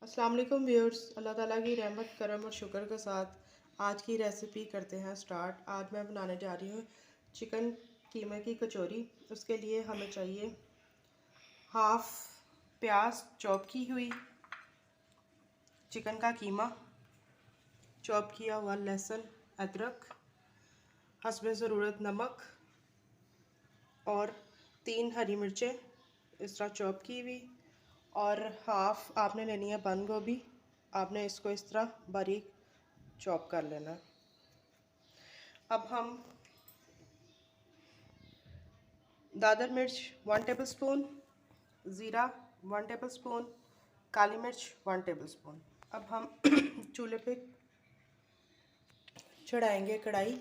अस्सलाम वालेकुम व्यूअर्स, अल्लाह ताला की रहमत करम और शुक्र के साथ आज की रेसिपी करते हैं स्टार्ट। आज मैं बनाने जा रही हूँ चिकन कीमे की कचौरी। उसके लिए हमें चाहिए हाफ प्याज चॉप की हुई, चिकन का कीमा, चॉप किया हुआ लहसुन, अदरक, हस्बे ज़रूरत नमक और 3 हरी मिर्चें इस तरह चॉप की हुई। और हाफ आपने लेनी है बंद गोभी, आपने इसको इस तरह बारीक चॉप कर लेना। अब हम दादर मिर्च 1 टेबलस्पून, ज़ीरा 1 टेबलस्पून, काली मिर्च 1 टेबलस्पून। अब हम चूल्हे पे चढ़ाएंगे कढ़ाई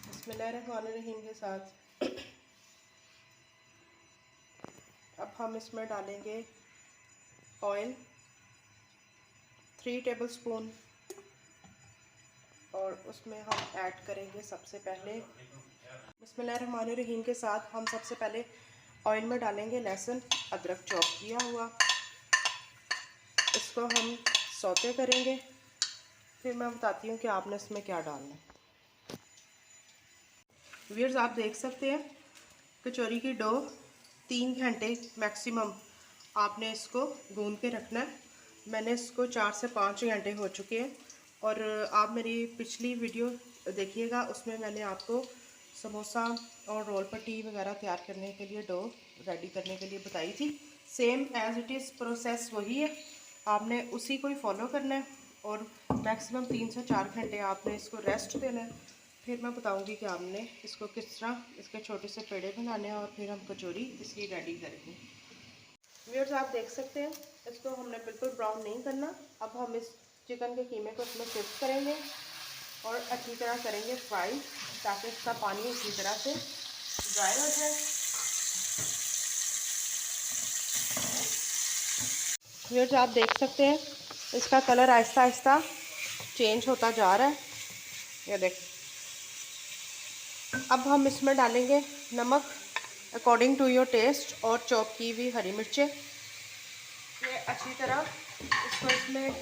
बिस्मिल्लाहिर्रहमानिर्रहीम के साथ। अब हम इसमें डालेंगे ऑयल 3 टेबलस्पून और उसमें हम ऐड करेंगे सबसे पहले बिस्मिल्लाहिर्रहमानिर्रहीम के साथ हम सबसे पहले ऑयल में डालेंगे लहसुन अदरक चॉप किया हुआ। इसको हम सौते करेंगे, फिर मैं बताती हूँ कि आपने इसमें क्या डालना है। व्यूअर्स, आप देख सकते हैं कचौरी की डो 3 घंटे मैक्सिमम आपने इसको गूंद के रखना है। मैंने इसको 4 से 5 घंटे हो चुके हैं और आप मेरी पिछली वीडियो देखिएगा, उसमें मैंने आपको समोसा और रोल पट्टी वगैरह तैयार करने के लिए डो रेडी करने के लिए बताई थी। Same as it is process वही है, आपने उसी को ही फॉलो करना है और मैक्सिमम 3 से 4 घंटे आपने इसको रेस्ट देना है। फिर मैं बताऊंगी कि आपने इसको किस तरह इसके छोटे से पेड़े बनाने हैं और फिर हम कचौरी इसकी रेडी करेंगे। व्यूअर्स, आप देख सकते हैं इसको हमने बिल्कुल ब्राउन नहीं करना। अब हम इस चिकन के कीमे को इसमें शिफ्ट करेंगे और अच्छी तरह करेंगे फ्राई, ताकि इसका पानी अच्छी तरह से ड्राई हो जाए। व्यूअर्स, आप देख सकते हैं इसका कलर आहिस्ता आहिस्ता चेंज होता जा रहा है, ये देख। अब हम इसमें डालेंगे नमक अकॉर्डिंग टू योर टेस्ट और चॉप की हुई हरी मिर्चें। ये अच्छी तरह इसको इसमें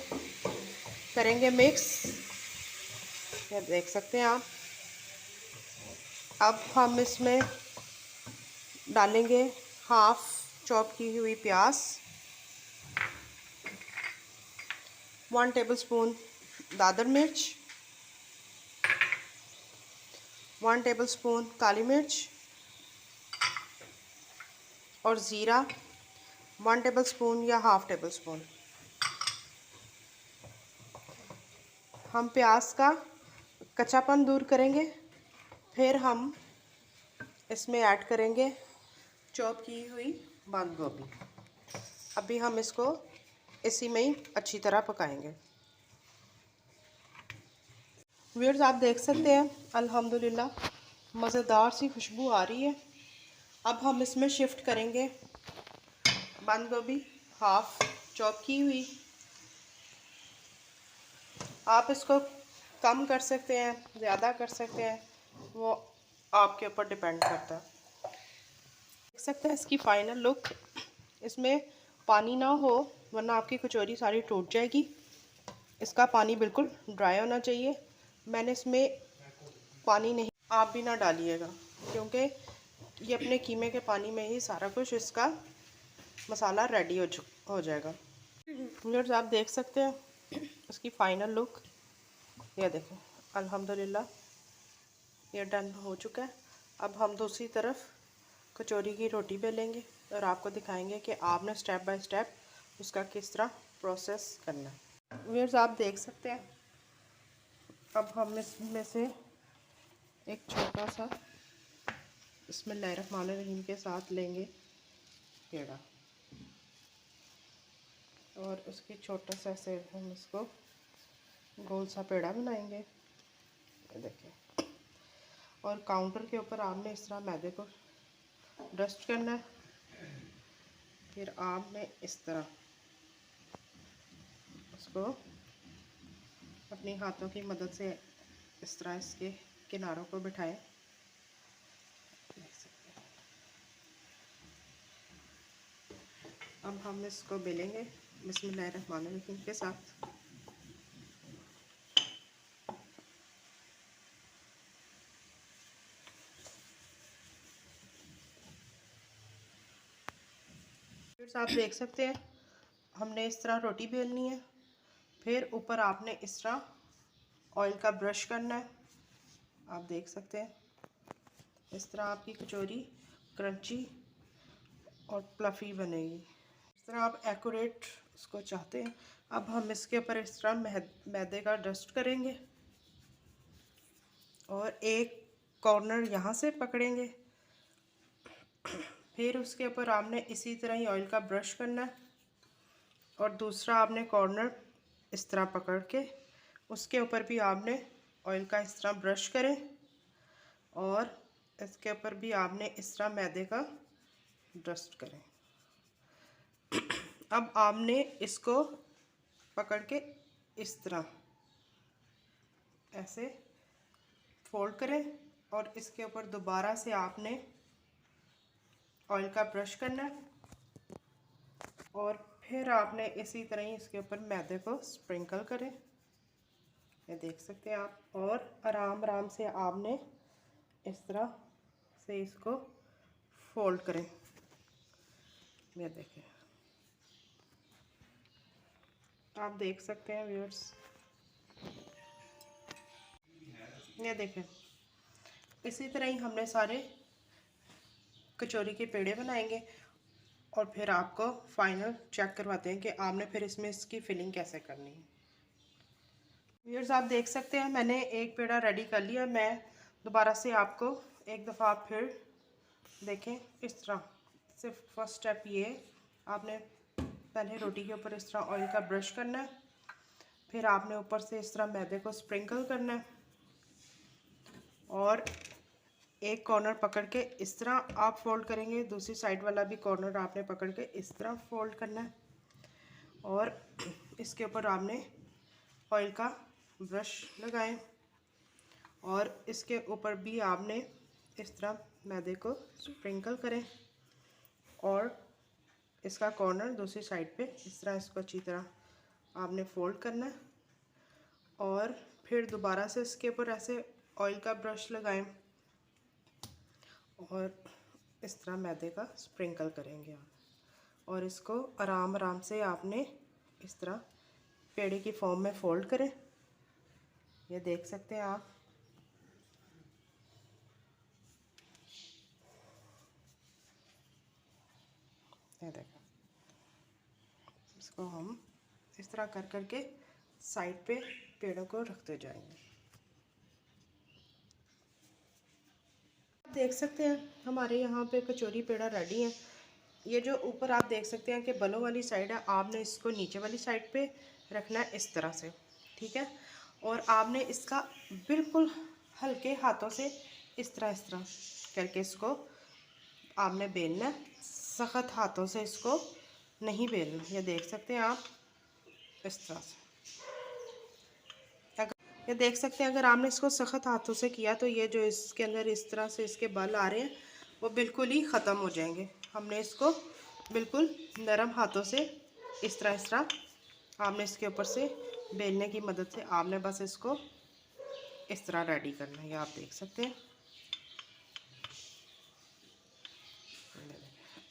करेंगे मिक्स, ये देख सकते हैं आप। अब हम इसमें डालेंगे हाफ चॉप की हुई प्याज, 1 टेबलस्पून दादर मिर्च, 1 टेबलस्पून काली मिर्च और ज़ीरा 1 टेबलस्पून या हाफ टेबल स्पून। हम प्याज का कच्चापन दूर करेंगे, फिर हम इसमें ऐड करेंगे चॉप की हुई बंद गोभी। अभी हम इसको इसी में ही अच्छी तरह पकाएंगे। व्यूअर्स, आप देख सकते हैं अल्हम्दुलिल्लाह मज़ेदार सी खुशबू आ रही है। अब हम इसमें शिफ्ट करेंगे बंद गोभी हाफ चॉप की हुई। आप इसको कम कर सकते हैं, ज़्यादा कर सकते हैं, वो आपके ऊपर डिपेंड करता है। देख सकते हैं इसकी फाइनल लुक, इसमें पानी ना हो वरना आपकी कचौरी सारी टूट जाएगी। इसका पानी बिल्कुल ड्राई होना चाहिए। मैंने इसमें पानी नहीं, आप भी ना डालिएगा, क्योंकि ये अपने कीमे के पानी में ही सारा कुछ इसका मसाला रेडी हो जाएगा। व्यूअर्स, आप देख सकते हैं इसकी फाइनल लुक, ये देखें अल्हम्दुलिल्लाह ये डन हो चुका है। अब हम दूसरी तरफ कचौरी की रोटी बेलेंगे और आपको दिखाएंगे कि आपने स्टेप बाय स्टेप उसका किस तरह प्रोसेस करना है। व्यूअर्स, आप देख सकते हैं अब हम इसमें से एक छोटा सा बिस्मिल्लाहिर्रहमानिर्रहीम के साथ लेंगे पेड़ा और उसके छोटा सा से हम इसको गोल सा पेड़ा बनाएंगे, ये देखें। और काउंटर के ऊपर आपने इस तरह मैदे को डस्ट करना है, फिर आपने इस तरह उसको अपने हाथों की मदद से इस तरह इसके किनारों को बिठाएं। अब हम इसको बेलेंगे बिस्मिल्लाहिर्रहमानिर्रहीम के साथ। फिर आप देख सकते हैं हमने इस तरह रोटी बेलनी है। फिर ऊपर आपने इस तरह ऑयल का ब्रश करना है। आप देख सकते हैं इस तरह आपकी कचौरी क्रंची और प्लफ़ी बनेगी। इस तरह आप एक्यूरेट उसको चाहते हैं। अब हम इसके ऊपर इस तरह मैदे का डस्ट करेंगे और एक कॉर्नर यहाँ से पकड़ेंगे। फिर उसके ऊपर आपने इसी तरह ही ऑयल का ब्रश करना है और दूसरा आपने कॉर्नर इस तरह पकड़ के उसके ऊपर भी आपने ऑयल का इस तरह ब्रश करें और इसके ऊपर भी आपने इस तरह मैदे का डस्ट करें। अब आपने इसको पकड़ के इस तरह ऐसे फोल्ड करें और इसके ऊपर दोबारा से आपने ऑयल का ब्रश करना है और फिर आपने इसी तरह ही इसके ऊपर मैदे को स्प्रिंकल करें। ये देख सकते हैं आप, और आराम आराम से आपने इस तरह से इसको फोल्ड करें। ये देखें, आप देख सकते हैं व्यूअर्स, ये देखें इसी तरह ही हमने सारे कचौरी के पेड़े बनाएंगे और फिर आपको फाइनल चेक करवाते हैं कि आपने फिर इसमें इसकी फिलिंग कैसे करनी है। व्यूअर्स आप देख सकते हैं मैंने एक पेड़ा रेडी कर लिया। मैं दोबारा से आपको एक दफ़ा फिर देखें इस तरह। सिर्फ फर्स्ट स्टेप ये, आपने पहले रोटी के ऊपर इस तरह ऑयल का ब्रश करना है, फिर आपने ऊपर से इस तरह मैदे को स्प्रिंकल करना है और एक कॉर्नर पकड़ के इस तरह आप फोल्ड करेंगे, दूसरी साइड वाला भी कॉर्नर आपने पकड़ के इस तरह फोल्ड करना है और इसके ऊपर आपने ऑयल का ब्रश लगाएं और इसके ऊपर भी आपने इस तरह मैदे को स्प्रिंकल करें और इसका कॉर्नर दूसरी साइड पे इस तरह इसको अच्छी तरह आपने फोल्ड करना है और फिर दोबारा से इसके ऊपर ऐसे ऑयल का ब्रश लगाएं और इस तरह मैदे का स्प्रिंकल करेंगे आप और इसको आराम आराम से आपने इस तरह पेड़े की फॉर्म में फोल्ड करें। ये देख सकते हैं आप, ये देखो, इसको हम इस तरह कर करके साइड पे पेड़ों को रखते जाएंगे। देख सकते हैं हमारे यहाँ पे कचौरी पेड़ा रेडी है। ये जो ऊपर आप देख सकते हैं कि बलों वाली साइड है, आपने इसको नीचे वाली साइड पे रखना है इस तरह से, ठीक है। और आपने इसका बिल्कुल हल्के हाथों से इस तरह करके इसको आपने बेलना है, सख्त हाथों से इसको नहीं बेलना। ये देख सकते हैं आप इस तरह से, ये देख सकते हैं अगर आपने इसको सख्त हाथों से किया तो ये जो इसके अंदर इस तरह से इसके बल आ रहे हैं वो बिल्कुल ही ख़त्म हो जाएंगे। हमने इसको बिल्कुल नरम हाथों से इस तरह आपने इसके ऊपर से बेलने की मदद से आपने बस इसको इस तरह रेडी करना है। ये आप देख सकते हैं।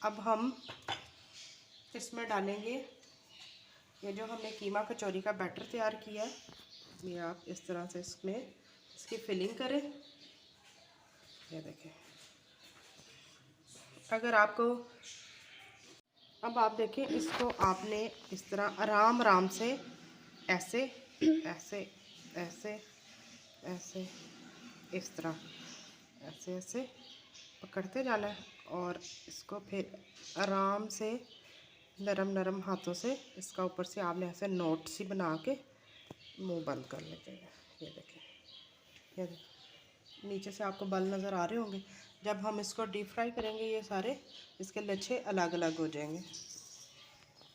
अब हम इसमें डालेंगे ये जो हमने कीमा कचौरी का बैटर तैयार किया है, ये आप इस तरह से इसमें इसकी फिलिंग करें। ये देखें, अगर आपको, अब आप देखें इसको आपने इस तरह आराम आराम से ऐसे ऐसे ऐसे ऐसे इस तरह ऐसे ऐसे पकड़ते जाना है और इसको फिर आराम से नरम नरम हाथों से इसका ऊपर से आपने ऐसे नोट सी बना के मुंह बंद कर लेते हैं। ये देखें, ये देखें नीचे से आपको बल नज़र आ रहे होंगे। जब हम इसको डीप फ्राई करेंगे ये सारे इसके लच्छे अलग अलग हो जाएंगे।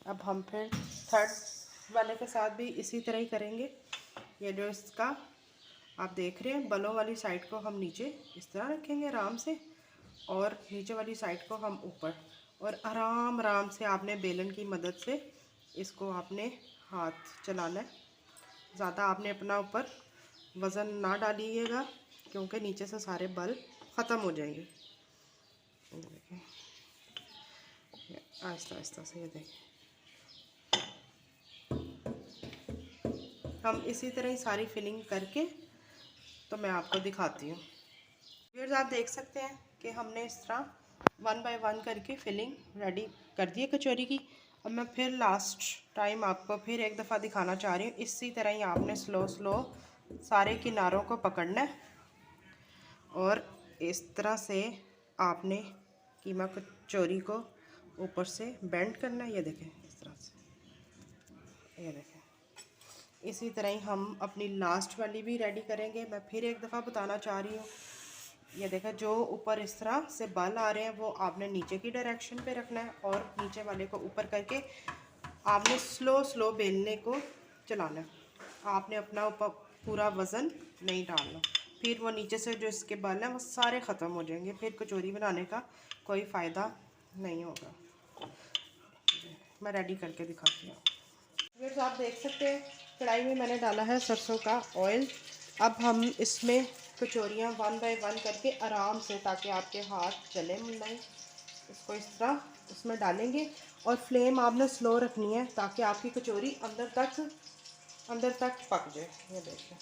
अब हम फिर थर्ड वाले के साथ भी इसी तरह ही करेंगे। ये जो इसका आप देख रहे हैं बलों वाली साइड को हम नीचे इस तरह रखेंगे आराम से और नीचे वाली साइड को हम ऊपर, और आराम आराम से आपने बेलन की मदद से इसको आपने हाथ चलाना है, ज़्यादा आपने अपना ऊपर वज़न ना डालिएगा क्योंकि नीचे से सारे बल ख़त्म हो जाएंगे। देखिए आहिस्ता आहिस्ता से, ये देखिए हम इसी तरह ही सारी फिलिंग करके तो मैं आपको दिखाती हूँ। व्यूअर्स आप देख सकते हैं कि हमने इस तरह 1 बाय 1 करके फिलिंग रेडी कर दी है कचौरी की। अब मैं फिर लास्ट टाइम आपको फिर एक दफ़ा दिखाना चाह रही हूँ। इसी तरह ही आपने स्लो स्लो सारे किनारों को पकड़ना है और इस तरह से आपने कीमा कचौरी को ऊपर से बेंड करना है। ये देखें इस तरह से, ये देखें इसी तरह ही हम अपनी लास्ट वाली भी रेडी करेंगे। मैं फिर एक दफ़ा बताना चाह रही हूँ, ये देखा जो ऊपर इस तरह से बल आ रहे हैं वो आपने नीचे की डायरेक्शन पे रखना है और नीचे वाले को ऊपर करके आपने स्लो स्लो बेलने को चलाना है। आपने अपना ऊपर पूरा वज़न नहीं डालना, फिर वो नीचे से जो इसके बल हैं वो सारे ख़त्म हो जाएंगे, फिर कचौरी बनाने का कोई फ़ायदा नहीं होगा। मैं रेडी करके दिखाती हूँ। व्यूअर्स आप देख सकते हैं कढ़ाई में मैंने डाला है सरसों का ऑयल। अब हम इसमें कचौरियाँ 1 बाय 1 करके आराम से, ताकि आपके हाथ जले नहीं, इसको इस तरह इसमें डालेंगे और फ्लेम आपने स्लो रखनी है ताकि आपकी कचौरी अंदर तक पक जाए। ये देखिए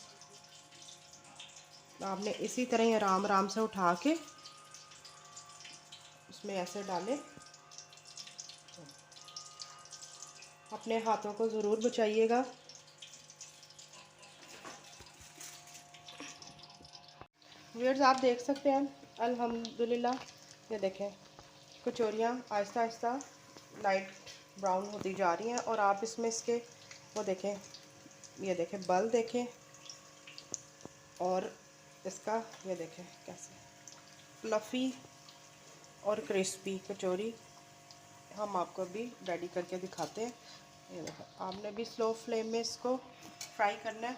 आपने इसी तरह ही आराम आराम से उठा के उसमें ऐसे डालें। अपने हाथों को ज़रूर बचाइएगा। व्यूअर्स आप देख सकते हैं अल्हम्दुलिल्लाह, ये देखें कचौरियाँ आहिस्ता आहिस्ता लाइट ब्राउन होती जा रही हैं और आप इसमें इसके वो देखें, ये देखें बल देखें और इसका ये देखें कैसे फ्लफ़ी और क्रिस्पी कचौरी हम आपको भी रेडी करके दिखाते हैं। ये देखो आपने भी स्लो फ्लेम में इसको फ्राई करना है।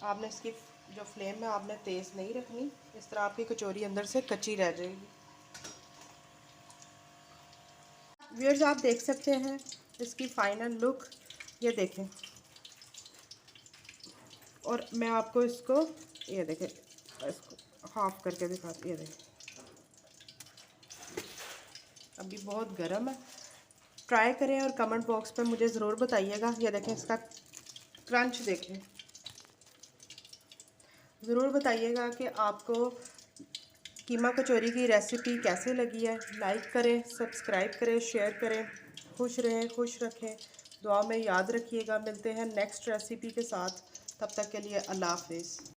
आपने इसकी जो फ्लेम है आपने तेज़ नहीं रखनी, इस तरह आपकी कचौरी अंदर से कच्ची रह जाएगी। व्यूअर्स आप देख सकते हैं इसकी फाइनल लुक, ये देखें और मैं आपको इसको ये देखें इसको हाफ करके दिखाती, ये देखें अभी बहुत गर्म है। ट्राई करें और कमेंट बॉक्स पे मुझे ज़रूर बताइएगा। ये देखें इसका क्रंच देखें, ज़रूर बताइएगा कि आपको कीमा कचौरी की रेसिपी कैसे लगी है। लाइक करें, सब्सक्राइब करें, शेयर करें। खुश रहें, खुश रखें, दुआ में याद रखिएगा। मिलते हैं नेक्स्ट रेसिपी के साथ, तब तक के लिए अल्लाह हाफिज़।